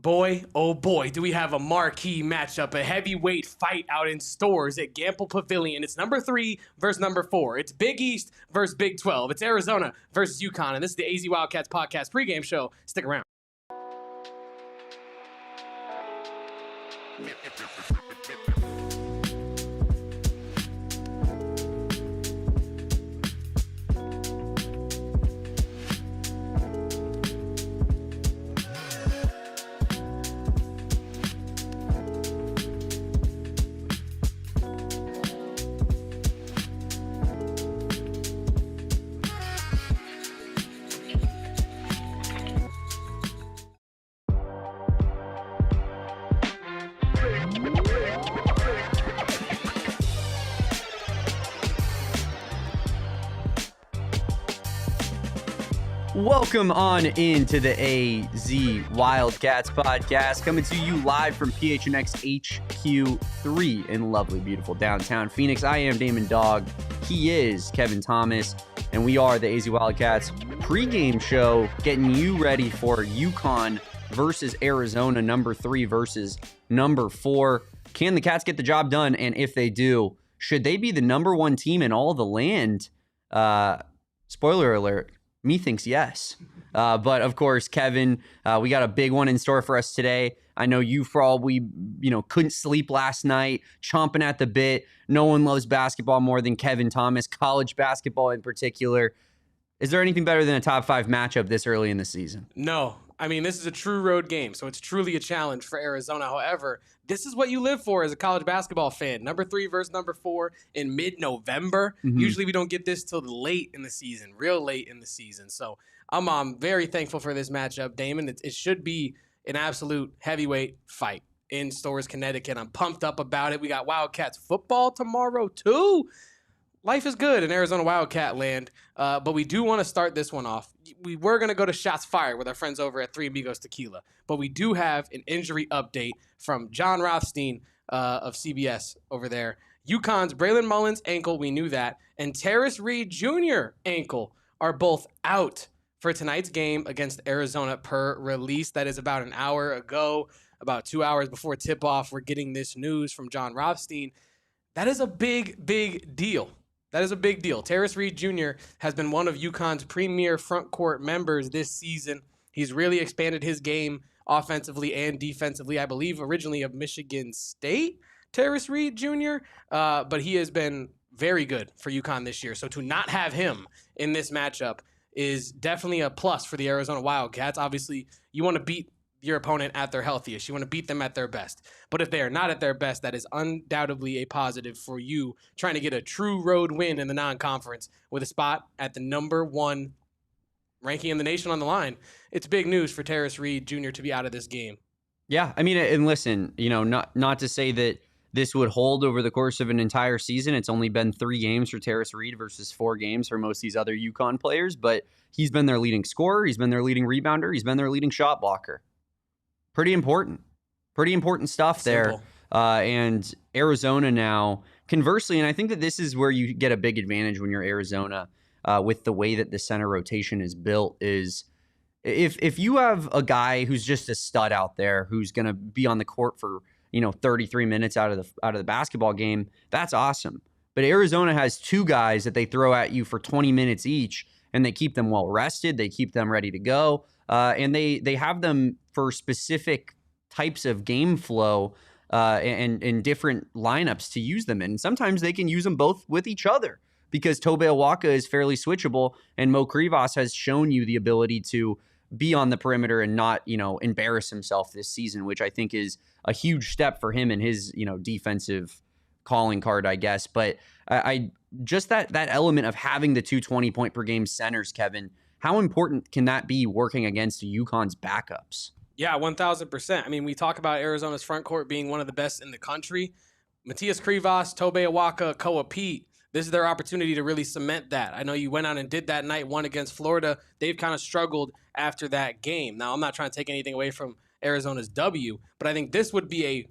Boy, oh boy, do we have a marquee matchup, a heavyweight fight out in stores at Gamble Pavilion. It's number 3 versus number 4. It's Big East versus Big 12. It's Arizona versus UConn, and this is the AZ Wildcats podcast pregame show. Stick around. Welcome on into the AZ Wildcats podcast, coming to you live from PHNX HQ3 in lovely, beautiful downtown Phoenix. I am Damon Dog. He is Kevin Thomas, and we are the AZ Wildcats pregame show, getting you ready for UConn versus Arizona, number 3 versus number 4. Can the Cats get the job done? And if they do, should they be the number 1 team in all the land? Spoiler alert. Me thinks yes. But of course, Kevin, we got a big one in store for us today. I know you probably, couldn't sleep last night, chomping at the bit. No one loves basketball more than Kevin Thomas, college basketball in particular. Is there anything better than a top 5 matchup this early in the season? No. I mean, this is a true road game, so it's truly a challenge for Arizona. However, this is what you live for as a college basketball fan. Number 3 versus number 4 in mid-November. Usually we don't get this till late in the season, real late in the season. So I'm very thankful for this matchup, Damon. It should be an absolute heavyweight fight in Storrs, Connecticut. I'm pumped up about it. We got Wildcats football tomorrow, too. Life is good in Arizona Wildcat land, but we do want to start this one off. We were going to go to Shots Fired with our friends over at Three Amigos Tequila, but we do have an injury update from John Rothstein of CBS over there. UConn's Braylon Mullins' ankle, we knew that, and Terrace Reed Jr. ankle are both out for tonight's game against Arizona per release. That is about an hour ago, about 2 hours before tip-off. We're getting this news from John Rothstein. That is a big, big deal. That is a big deal. Terrace Reed Jr. has been one of UConn's premier front court members this season. He's really expanded his game offensively and defensively. I believe originally of Michigan State, Terrace Reed Jr., but he has been very good for UConn this year. So to not have him in this matchup is definitely a plus for the Arizona Wildcats. Obviously, you want to beat your opponent at their healthiest. You want to beat them at their best. But if they are not at their best, that is undoubtedly a positive for you trying to get a true road win in the non-conference with a spot at the number 1 ranking in the nation on the line. It's big news for Terrace Reed Jr. to be out of this game. Yeah, I mean, and listen, not to say that this would hold over the course of an entire season. It's only been 3 games for Terrace Reed versus 4 games for most of these other UConn players, but he's been their leading scorer. He's been their leading rebounder. He's been their leading shot blocker. Pretty important stuff there. And Arizona now, conversely, and I think that this is where you get a big advantage when you're Arizona with the way that the center rotation is built, is if you have a guy who's just a stud out there who's going to be on the court for 33 minutes out of the basketball game, that's awesome. But Arizona has 2 guys that they throw at you for 20 minutes each, and they keep them well rested. They keep them ready to go. And they have them for specific types of game flow and different lineups to use them in. And sometimes they can use them both with each other because Tobe Awaka is fairly switchable, and Mo Krivas has shown you the ability to be on the perimeter and not, embarrass himself this season, which I think is a huge step for him in his, defensive calling card, I guess. But I just that element of having the 2 20-point per game centers, Kevin, how important can that be working against UConn's backups? Yeah, 1,000%. I mean, we talk about Arizona's front court being one of the best in the country. Matias Krivas, Tobe Awaka, Koa Peat, this is their opportunity to really cement that. I know you went out and did that night one against Florida. They've kind of struggled after that game. Now, I'm not trying to take anything away from Arizona's W, but I think this would be a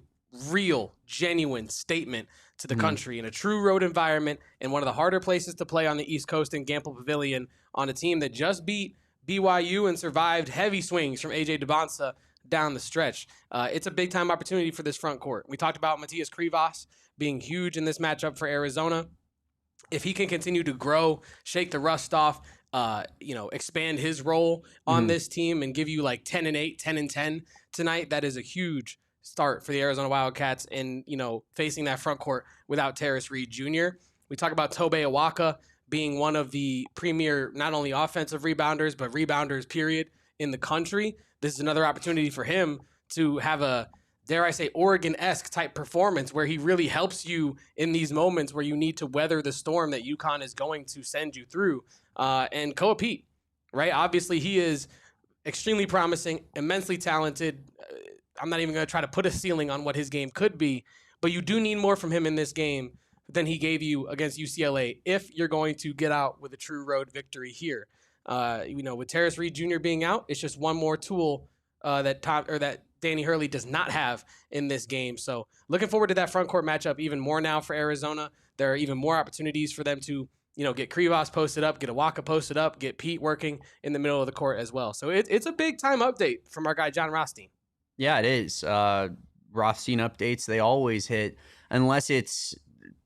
real, genuine statement to the country in a true road environment in one of the harder places to play on the East Coast in Gamble Pavilion on a team that just beat BYU and survived heavy swings from A.J. Debonsa down the stretch. It's a big time opportunity for this front court. We talked about Matthias Krivas being huge in this matchup for Arizona. If he can continue to grow, shake the rust off, expand his role on this team and give you like 10-8, 10-10 tonight, that is a huge start for the Arizona Wildcats and, facing that front court without Terrace Reed Jr. We talk about Tobe Awaka being one of the premier, not only offensive rebounders, but rebounders, period, in the country. This is another opportunity for him to have a, dare I say, Oregon-esque type performance where he really helps you in these moments where you need to weather the storm that UConn is going to send you through. And Koa Peat, right? Obviously, he is extremely promising, immensely talented. I'm not even going to try to put a ceiling on what his game could be, but you do need more from him in this game than he gave you against UCLA if you're going to get out with a true road victory here. With Terrace Reed Jr. being out, it's just one more tool that Danny Hurley does not have in this game. So looking forward to that front court matchup even more now for Arizona. There are even more opportunities for them to, get Krivas posted up, get Awaka posted up, get Peat working in the middle of the court as well. So it's a big time update from our guy, John Rothstein. Yeah, it is. Rothstein updates, they always hit, unless it's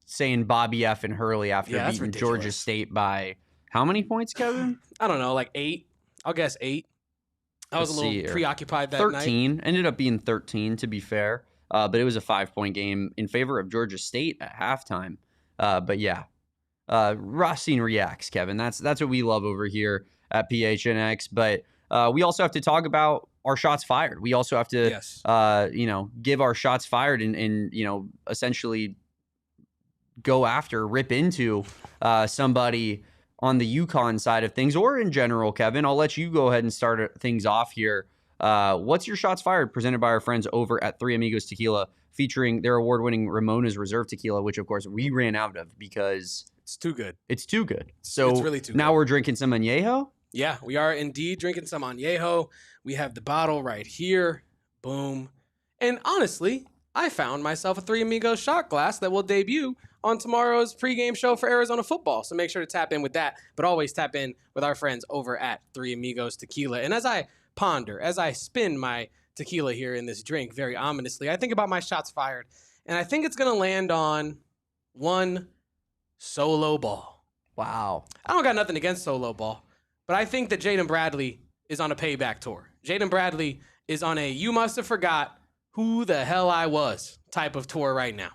saying Bobby F. and Hurley after beating Georgia State by how many points, Kevin? I don't know, like 8. I'll guess 8. I was a little preoccupied that 13. night. Ended up being 13, to be fair. But it was a 5-point game in favor of Georgia State at halftime. But yeah, Rothstein reacts, Kevin. That's what we love over here at PHNX. But we also have to talk about our shots fired. We also have to, give our shots fired and essentially rip into somebody on the UConn side of things, or in general, Kevin. I'll let you go ahead and start things off here. What's your shots fired presented by our friends over at Three Amigos Tequila, featuring their award-winning Ramona's Reserve Tequila, which, of course, we ran out of because it's too good. It's too good. So it's really too good. Now we're drinking some Añejo? Yeah, we are indeed drinking some Añejo. We have the bottle right here. Boom. And honestly, I found myself a Three Amigos shot glass that will debut on tomorrow's pregame show for Arizona football. So make sure to tap in with that, but always tap in with our friends over at Three Amigos Tequila. And as I ponder, as I spin my tequila here in this drink very ominously, I think about my shots fired, and I think it's going to land on one solo ball. Wow. I don't got nothing against solo ball, but I think that Jaden Bradley is on a payback tour. Jaden Bradley is on a you must have forgot who the hell I was type of tour right now.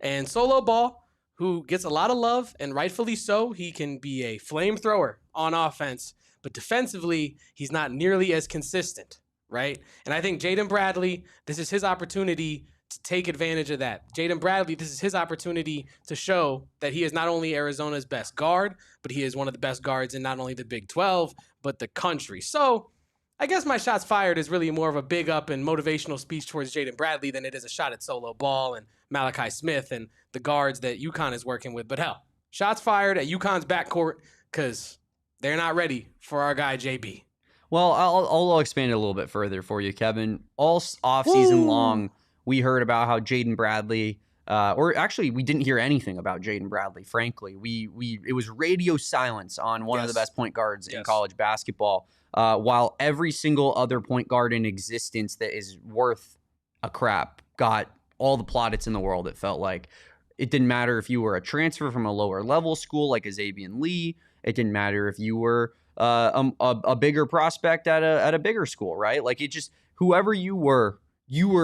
And solo ball, who gets a lot of love, and rightfully so, he can be a flamethrower on offense, but defensively, he's not nearly as consistent, right? And I think Jaden Bradley, this is his opportunity to take advantage of that. Jaden Bradley, this is his opportunity to show that he is not only Arizona's best guard, but he is one of the best guards in not only the Big 12, but the country. So I guess my shots fired is really more of a big up and motivational speech towards Jaden Bradley than it is a shot at solo ball and Malachi Smith and the guards that UConn is working with. But hell, shots fired at UConn's backcourt because they're not ready for our guy JB. Well, I'll expand it a little bit further for you, Kevin. All offseason long, we heard about how Jaden Bradley, or actually we didn't hear anything about Jaden Bradley, frankly. It was radio silence on one of the best point guards in college basketball, while every single other point guard in existence that is worth a crap got all the plaudits in the world. It felt like it didn't matter if you were a transfer from a lower level school like a Xavier Lee. It didn't matter if you were a bigger prospect at a bigger school, right? Like, it just, whoever you were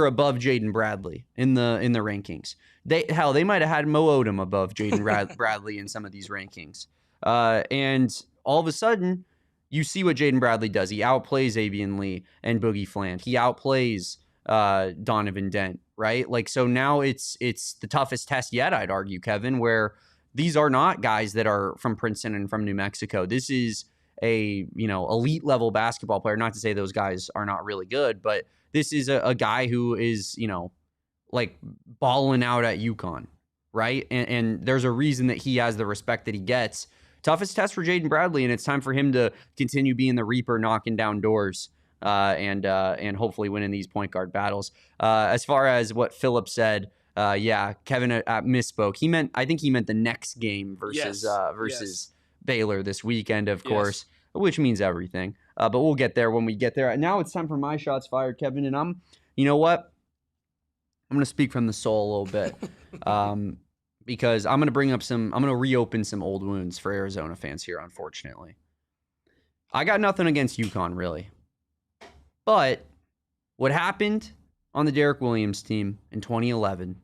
above Jaden Bradley in the rankings. They might have had Mo Odom above Jaden Bradley in some of these rankings. And all of a sudden, you see what Jaden Bradley does. He outplays Avian Lee and Boogie Fland. He outplays Donovan Dent, right? Like, so now it's the toughest test yet, I'd argue, Kevin, where these are not guys that are from Princeton and from New Mexico. This is a, elite level basketball player. Not to say those guys are not really good, but this is a guy who is, like balling out at UConn, right? And there's a reason that he has the respect that he gets. Toughest test for Jaden Bradley, and it's time for him to continue being the Reaper, knocking down doors, and hopefully winning these point guard battles. As far as what Philip said, Kevin misspoke. I think he meant the next game versus Baylor this weekend, of course, which means everything. But we'll get there when we get there. Now it's time for my shots fired, Kevin. And you know what? I'm going to speak from the soul a little bit because I'm going to reopen some old wounds for Arizona fans here, unfortunately. I got nothing against UConn, really. But what happened on the Derek Williams team in 2011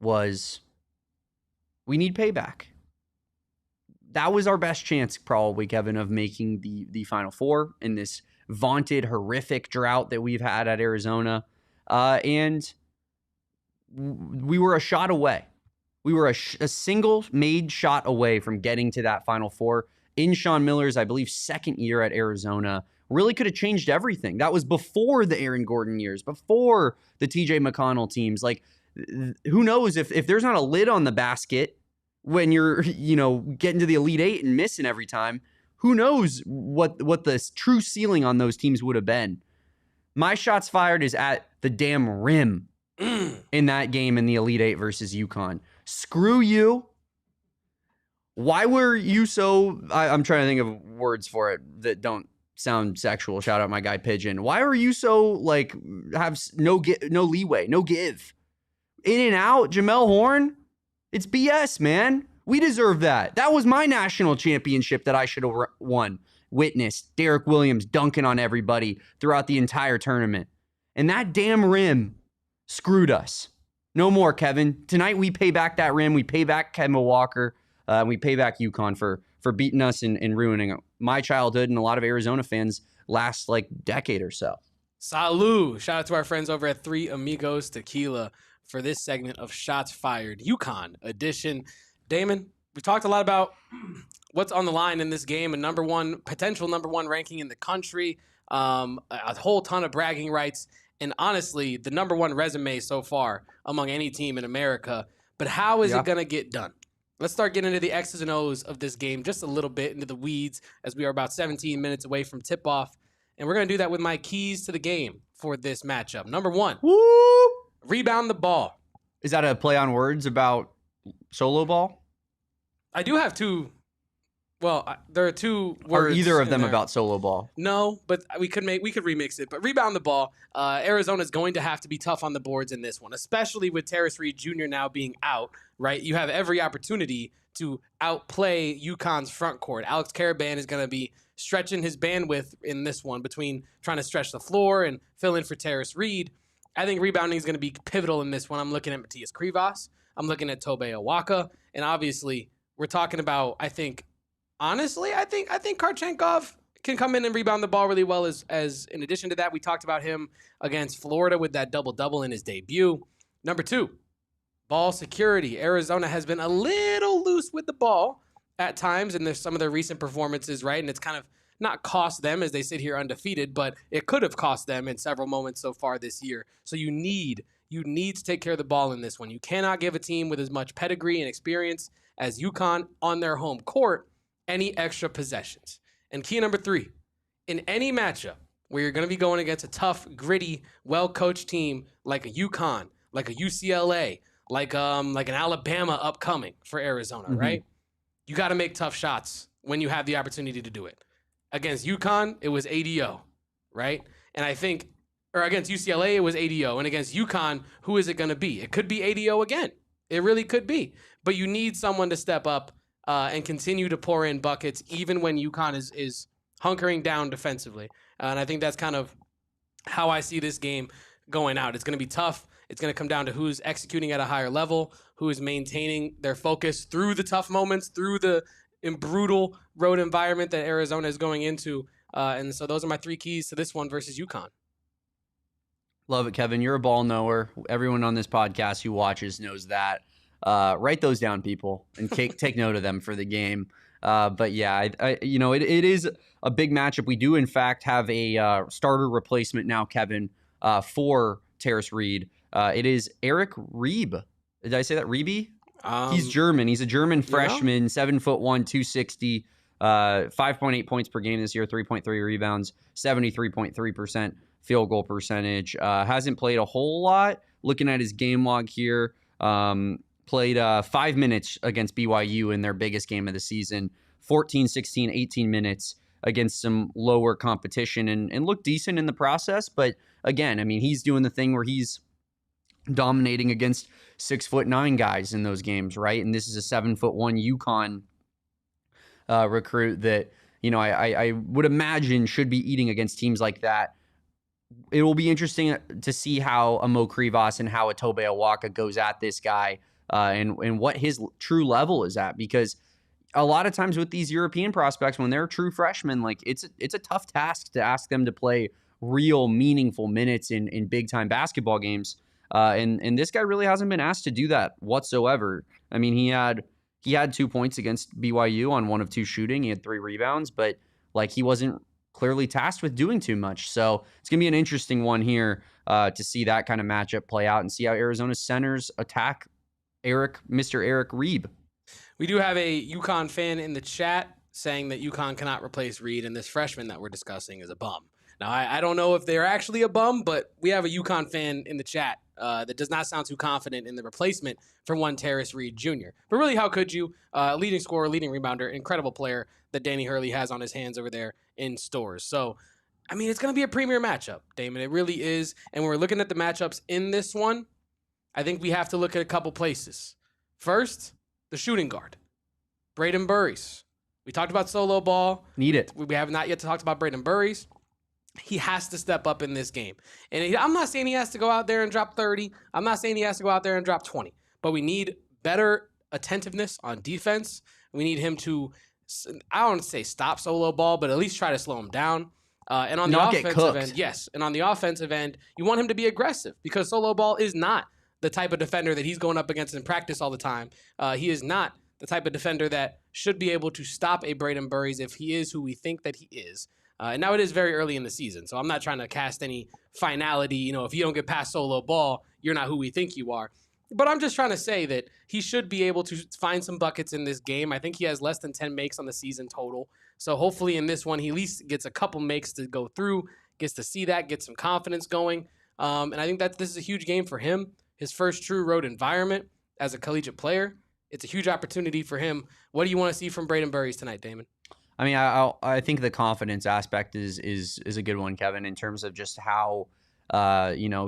was we need payback. That was our best chance, probably, Kevin, of making the Final Four in this vaunted, horrific drought that we've had at Arizona. And we were a shot away. We were a single made shot away from getting to that Final Four in Sean Miller's, I believe, second year at Arizona. Really could have changed everything. That was before the Aaron Gordon years, before the TJ McConnell teams. Like, who knows if there's not a lid on the basket when you're, getting to the Elite Eight and missing every time, who knows what the true ceiling on those teams would have been. My shots fired is at the damn rim in that game in the Elite Eight versus UConn. Screw you. Why were you so... I'm trying to think of words for it that don't sound sexual. Shout out my guy Pigeon. Why were you so, have no leeway, no give? In and out, Jamel Horn? It's BS, man. We deserve that. That was my national championship that I should have won. Witnessed Derek Williams dunking on everybody throughout the entire tournament. And that damn rim screwed us. No more, Kevin. Tonight we pay back that rim. We pay back Kemba Walker. We pay back UConn for beating us and ruining my childhood and a lot of Arizona fans' last decade or so. Salud. Shout out to our friends over at Three Amigos Tequila for this segment of Shots Fired UConn edition. Damon, we talked a lot about what's on the line in this game, a potential number one ranking in the country, a whole ton of bragging rights, and honestly, the number one resume so far among any team in America. But how is it going to get done? Let's start getting into the X's and O's of this game just a little bit, into the weeds, as we are about 17 minutes away from tip-off. And we're going to do that with my keys to the game for this matchup. Number one, rebound the ball. Is that a play on words about solo ball? I do have two. Well, there are two words. Are either of them about solo ball? No, but we could remix it. But rebound the ball. Arizona's going to have to be tough on the boards in this one, especially with Terrace Reed Jr. now being out, right? You have every opportunity to outplay UConn's front court. Alex Karaban is going to be stretching his bandwidth in this one between trying to stretch the floor and fill in for Terrace Reed. I think rebounding is going to be pivotal in this one. I'm looking at Matthias Krivas. I'm looking at Tobe Awaka. And obviously, we're talking about, I think Karchenkov can come in and rebound the ball really well. As in addition to that, we talked about him against Florida with that double-double in his debut. Number two, ball security. Arizona has been a little loose with the ball at times, and there's some of their recent performances, right? And it's kind of not cost them as they sit here undefeated, but it could have cost them in several moments so far this year. So you need to take care of the ball in this one. You cannot give a team with as much pedigree and experience as UConn on their home court any extra possessions. And key number three, in any matchup where you're going to be going against a tough, gritty, well-coached team like a UConn, like a UCLA, like an Alabama upcoming for Arizona, right? You got to make tough shots when you have the opportunity to do it. Against UConn, it was ADO, right? And I think, or against UCLA, it was ADO. And against UConn, who is it going to be? It could be ADO again. It really could be. But you need someone to step up and continue to pour in buckets, even when UConn is hunkering down defensively. And I think that's kind of how I see this game going out. It's going to be tough. It's going to come down to who's executing at a higher level, who is maintaining their focus through the tough moments, through the brutal road environment that Arizona is going into. And so those are my three keys to this one versus UConn. Love it, Kevin. You're a ball knower. Everyone on this podcast who watches knows that. Write those down, people, and take note of them for the game. But yeah, it is a big matchup. We do, in fact, have a starter replacement now, Kevin, for Terrace Reed. It is Eric Reeb. Did I say that? Reeby? He's German. He's a German freshman, 7'1", 260, 5.8 points per game this year, 3.3 rebounds, 73.3% field goal percentage. Hasn't played a whole lot. Looking at his game log here, played 5 minutes against BYU in their biggest game of the season, 14, 16, 18 minutes against some lower competition and look decent in the process. But again, I mean, he's doing the thing where he's dominating against 6'9" guys in those games, right? And this is a 7'1" UConn recruit that, I would imagine should be eating against teams like that. It will be interesting to see how a Mo Krivas and how a Tobe Awaka goes at this guy and what his true level is at, because a lot of times with these European prospects, when they're true freshmen, like it's a tough task to ask them to play real meaningful minutes in big time basketball games. And this guy really hasn't been asked to do that whatsoever. I mean, he had 2 points against BYU on 1 of 2 shooting. He had 3 rebounds, but like he wasn't clearly tasked with doing too much. So it's going to be an interesting one here to see that kind of matchup play out and see how Arizona's centers attack Mr. Eric Reeb. We do have a UConn fan in the chat saying that UConn cannot replace Reed, and this freshman that we're discussing is a bum. Now, I don't know if they're actually a bum, but we have a UConn fan in the chat that does not sound too confident in the replacement for one Terrace Reed Jr. But really, how could you? Leading scorer, leading rebounder, incredible player that Danny Hurley has on his hands over there in Stores. So, I mean, it's going to be a premier matchup, Damon. It really is. And when we're looking at the matchups in this one, I think we have to look at a couple places. First, the shooting guard, Braden Burries. We talked about solo ball. Need it. We have not yet talked about Braden Burries. He has to step up in this game. And I'm not saying he has to go out there and drop 30. I'm not saying he has to go out there and drop 20. But we need better attentiveness on defense. We need him to, I don't want to say stop solo ball, but at least try to slow him down. And on the offensive end, yes. And on the offensive end, you want him to be aggressive because solo ball is not the type of defender that he's going up against in practice all the time. He is not the type of defender that should be able to stop a Braden Burries if he is who we think that he is. And now it is very early in the season, so I'm not trying to cast any finality. If you don't get past solo ball, you're not who we think you are. But I'm just trying to say that he should be able to find some buckets in this game. I think he has less than 10 makes on the season total. So hopefully in this one, he at least gets a couple makes to go through, gets to see that, get some confidence going. And I think that this is a huge game for him. His first true road environment as a collegiate player. It's a huge opportunity for him. What do you want to see from Braden Burries tonight, Damon? I mean, I think the confidence aspect is a good one, Kevin, in terms of just how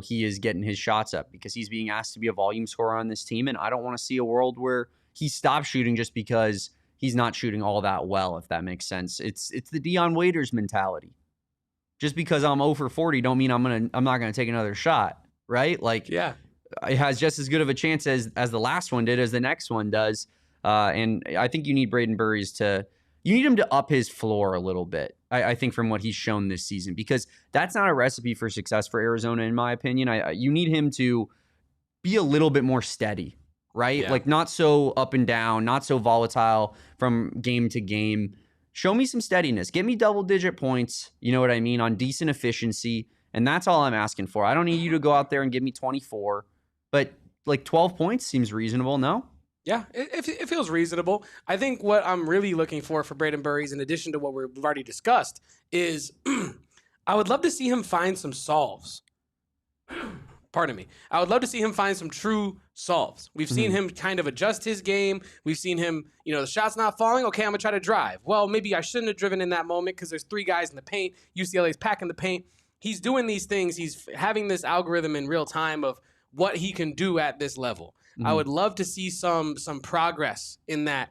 he is getting his shots up, because he's being asked to be a volume scorer on this team, and I don't want to see a world where he stops shooting just because he's not shooting all that well, if that makes sense. It's the Dion Waiters mentality. Just because I'm 0 for 40 don't mean I'm not gonna take another shot, right? Like, yeah, it has just as good of a chance as the last one did as the next one does. And I think you need Braden Burries you need him to up his floor a little bit, I think, from what he's shown this season, because that's not a recipe for success for Arizona, in my opinion. You need him to be a little bit more steady, right? Yeah. Like, not so up and down, not so volatile from game to game. Show me some steadiness. Give me double-digit points, you know what I mean, on decent efficiency, and that's all I'm asking for. I don't need you to go out there and give me 24, but like 12 points seems reasonable, no? Yeah, it feels reasonable. I think what I'm really looking for Braden Burries, in addition to what we've already discussed, is I would love to see him find some solves. Pardon me. I would love to see him find some true solves. We've seen him kind of adjust his game. We've seen him, the shot's not falling. Okay, I'm going to try to drive. Well, maybe I shouldn't have driven in that moment because there's 3 guys in the paint. UCLA's packing the paint. He's doing these things. He's having this algorithm in real time of what he can do at this level. I would love to see some progress in that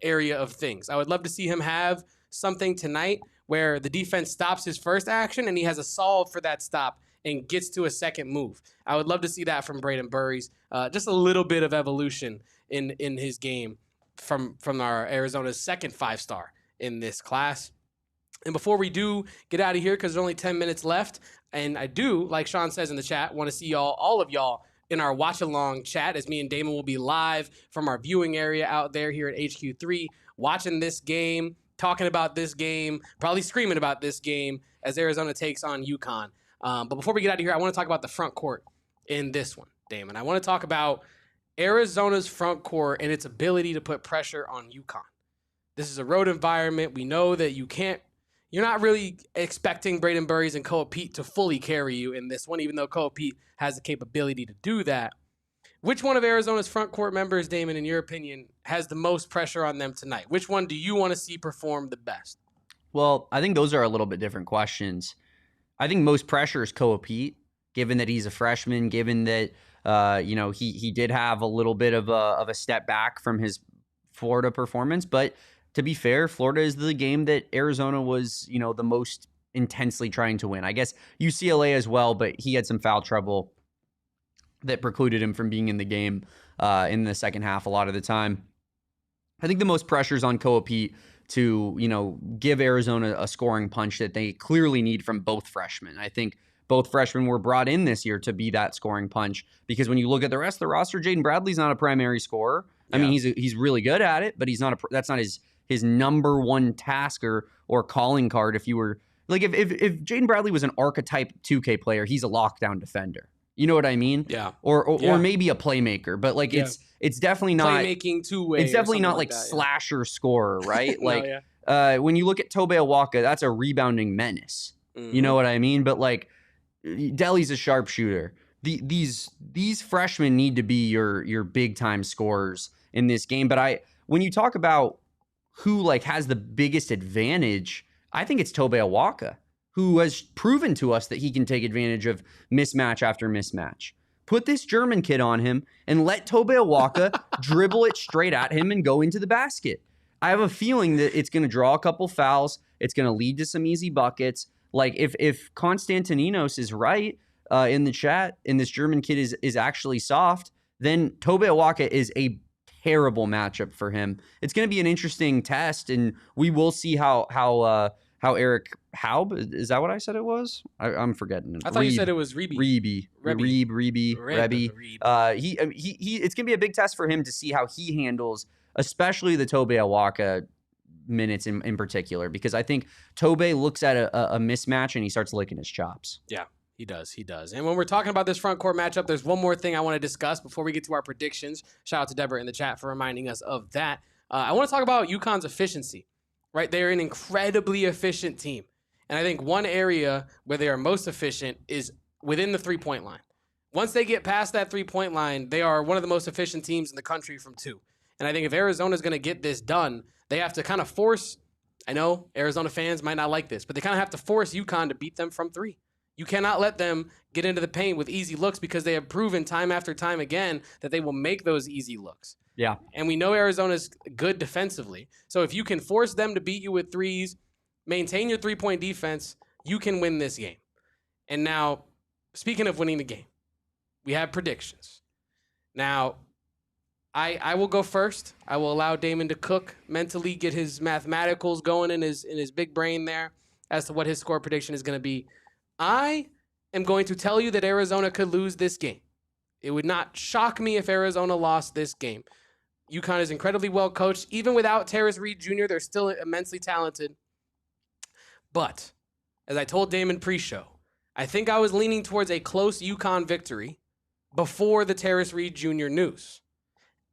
area of things. I would love to see him have something tonight where the defense stops his first action and he has a solve for that stop and gets to a second move. I would love to see that from Braden Burries. Just a little bit of evolution in his game from our Arizona's second 5-star in this class. And before we do get out of here, because there's only 10 minutes left, and I do, like Sean says in the chat, want to see all of y'all in our watch-along chat, as me and Damon will be live from our viewing area out there here at HQ3, watching this game, talking about this game, probably screaming about this game as Arizona takes on UConn. But before we get out of here, I want to talk about the front court in this one, Damon. I want to talk about Arizona's front court and its ability to put pressure on UConn. This is a road environment. We know that you're not really expecting Braden Burries and Peat to fully carry you in this one, even though Peat has the capability to do that. Which one of Arizona's front court members, Damon, in your opinion, has the most pressure on them tonight? Which one do you want to see perform the best? Well, I think those are a little bit different questions. I think most pressure is Peat, given that he's a freshman, given that he did have a little bit of a step back from his Florida performance. But to be fair, Florida is the game that Arizona was, the most intensely trying to win. I guess UCLA as well, but he had some foul trouble that precluded him from being in the game in the second half a lot of the time. I think the most pressure is on Peat to, give Arizona a scoring punch that they clearly need from both freshmen. I think both freshmen were brought in this year to be that scoring punch, because when you look at the rest of the roster, Jaden Bradley's not a primary scorer. Yeah. I mean, he's really good at it, but that's not his number one task or calling card. If you were like, if Jaden Bradley was an archetype 2K player, he's a lockdown defender. You know what I mean? Yeah. Or maybe a playmaker, but like it's definitely not playmaking two-way. It's definitely not like that, slasher scorer, right? No, like when you look at Tobe Awaka, that's a rebounding menace. Mm-hmm. You know what I mean? But like Delly's a sharpshooter. These freshmen need to be your big time scorers in this game. But when you talk about who like has the biggest advantage, I think it's Tobe Awaka, who has proven to us that he can take advantage of mismatch after mismatch. Put this German kid on him and let Tobe Awaka dribble it straight at him and go into the basket. I have a feeling that it's going to draw a couple fouls. It's going to lead to some easy buckets. Like if Konstantininos is right in the chat and this German kid is actually soft, then Tobe Awaka is a terrible matchup for him. It's going to be an interesting test, and we will see how Eric Haub, is that what I said it was? I'm forgetting. I thought you said it was Reeby. Reeby. It's gonna be a big test for him to see how he handles, especially the Tobe Awaka minutes in particular, because I think Tobe looks at a mismatch and he starts licking his chops. Yeah, he does. And when we're talking about this front court matchup, there's one more thing I want to discuss before we get to our predictions. Shout out to Deborah in the chat for reminding us of that. I want to talk about UConn's efficiency. Right, they're an incredibly efficient team. And I think one area where they are most efficient is within the three-point line. Once they get past that three-point line, they are one of the most efficient teams in the country from two. And I think if Arizona's going to get this done, they have to kind of force, I know Arizona fans might not like this, but they kind of have to force UConn to beat them from three. You cannot let them get into the paint with easy looks, because they have proven time after time again that they will make those easy looks. Yeah. And we know Arizona's good defensively. So if you can force them to beat you with threes, maintain your three-point defense, you can win this game. And now, speaking of winning the game, we have predictions. Now, I will go first. I will allow Damon to cook mentally, get his mathematicals going in his big brain there as to what his score prediction is going to be. I am going to tell you that Arizona could lose this game. It would not shock me if Arizona lost this game. UConn is incredibly well coached. Even without Terrace Reed Jr., they're still immensely talented. But, as I told Damon pre-show, I think I was leaning towards a close UConn victory before the Terrace Reed Jr. news.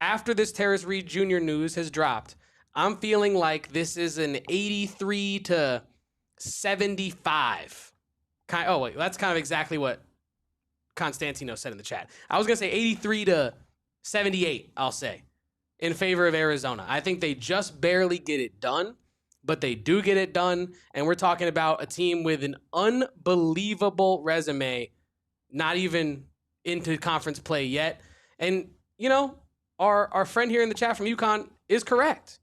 After this Terrace Reed Jr. news has dropped, I'm feeling like this is an 83-75. Oh, wait, that's kind of exactly what Constantino said in the chat. I was going to say 83-78, I'll say, in favor of Arizona. I think they just barely get it done, but they do get it done. And we're talking about a team with an unbelievable resume, not even into conference play yet. And, our friend here in the chat from UConn is correct.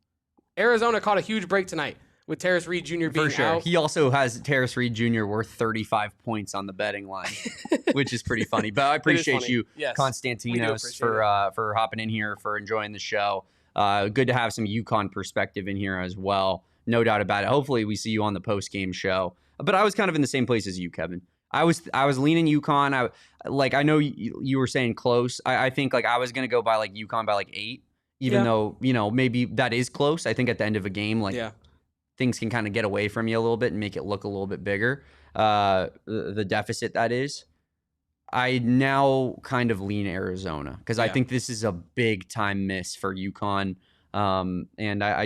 Arizona caught a huge break tonight with Terrace Reed Jr. being For sure. out. He also has Terrace Reed Jr. worth 35 points on the betting line, which is pretty funny. But I appreciate you, yes, Konstantinos, for hopping in here, for enjoying the show. Good to have some UConn perspective in here as well. No doubt about it. Hopefully we see you on the post-game show. But I was kind of in the same place as you, Kevin. I was leaning UConn. I know you were saying close. I think I was going to go by UConn by 8, even though, maybe that is close. I think at the end of a game, things can kind of get away from you a little bit and make it look a little bit bigger. The deficit that is. I now kind of lean Arizona because I think this is a big time miss for UConn. And I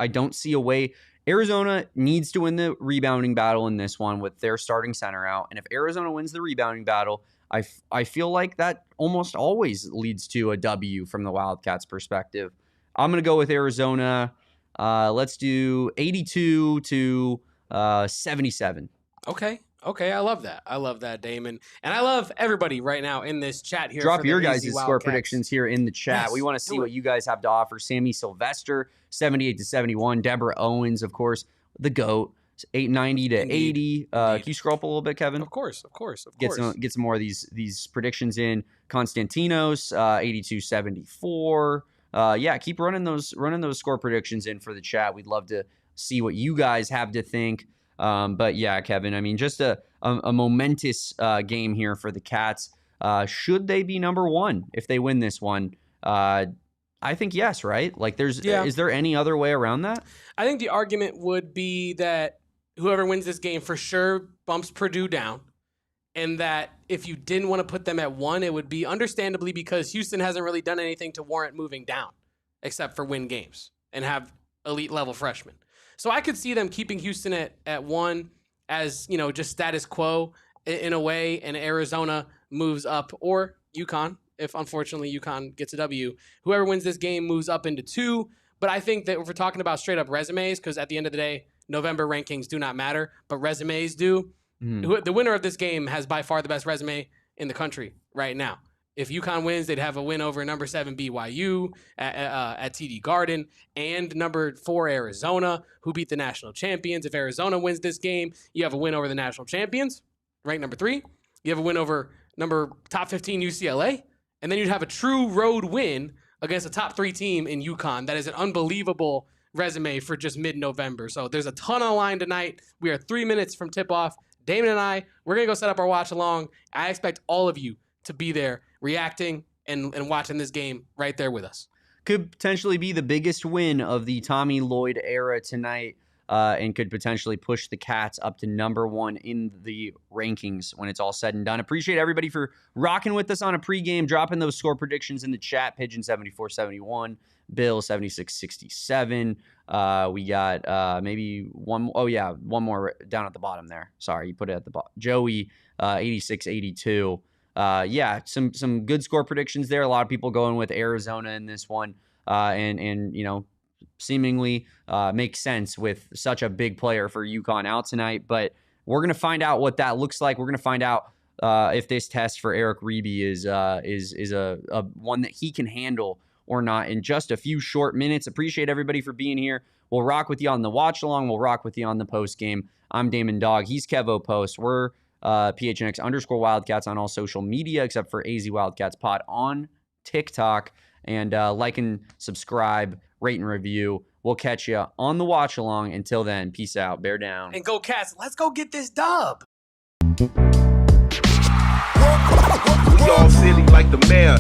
don't see a way. Arizona needs to win the rebounding battle in this one with their starting center out. And if Arizona wins the rebounding battle, I feel like that almost always leads to a W from the Wildcats perspective. I'm going to go with Arizona. Let's do 82 to 77. Okay. I love that. I love that, Damon. And I love everybody right now in this chat here. Drop for your the guys' AZ score Wildcats. predictions here in the chat. Yes, we want to see do what it. you guys have to offer. Sammy Sylvester, 78-71. Deborah Owens, of course, the GOAT, 890 to 80. Can you scroll up a little bit, Kevin? Of course. Get some more of these predictions in. Konstantinos, 82-74. Yeah, keep running those score predictions in for the chat. We'd love to see what you guys have to think. But yeah, Kevin, I mean, just a momentous game here for the Cats. Should they be number one if they win this one? I think yes, right? Like, is there any other way around that? I think the argument would be that whoever wins this game for sure bumps Purdue down, and that if you didn't want to put them at 1, it would be understandably because Houston hasn't really done anything to warrant moving down, except for win games and have elite level freshmen. So I could see them keeping Houston at 1 as, just status quo in a way, and Arizona moves up, or UConn, if unfortunately UConn gets a W. Whoever wins this game moves up into 2. But I think that if we're talking about straight up resumes, because at the end of the day, November rankings do not matter, but resumes do. The winner of this game has by far the best resume in the country right now. If UConn wins, they'd have a win over number 7 BYU at TD Garden, and number 4 Arizona, who beat the national champions. If Arizona wins this game, you have a win over the national champions, ranked number 3. You have a win over top 15 UCLA, and then you'd have a true road win against a top 3 team in UConn. That is an unbelievable resume for just mid-November. So there's a ton on the line tonight. We are 3 minutes from tip-off. Damon and I, we're going to go set up our watch-along. I expect all of you to be there reacting and watching this game right there with us. Could potentially be the biggest win of the Tommy Lloyd era tonight, and could potentially push the Cats up to number 1 in the rankings when it's all said and done. Appreciate everybody for rocking with us on a pregame, dropping those score predictions in the chat. Pigeon 74-71, Bill 76-67. We got maybe one more down at the bottom there. Sorry, you put it at the bottom. Joey 86-82. Yeah, some good score predictions there. A lot of people going with Arizona in this one, and seemingly makes sense with such a big player for UConn out tonight. But we're gonna find out what that looks like. We're gonna find out if this test for Eric Reeby is a one that he can handle or not in just a few short minutes. Appreciate everybody for being here. We'll rock with you on the watch along. We'll rock with you on the post game. I'm Damon Dog. He's Kevo Post. We're PHNX_Wildcats on all social media except for AZ Wildcats Pod on TikTok. And like and subscribe, rate and review. We'll catch you on the watch along. Until then, peace out. Bear down. And go Cats. Let's go get this dub. We all silly like the mayor.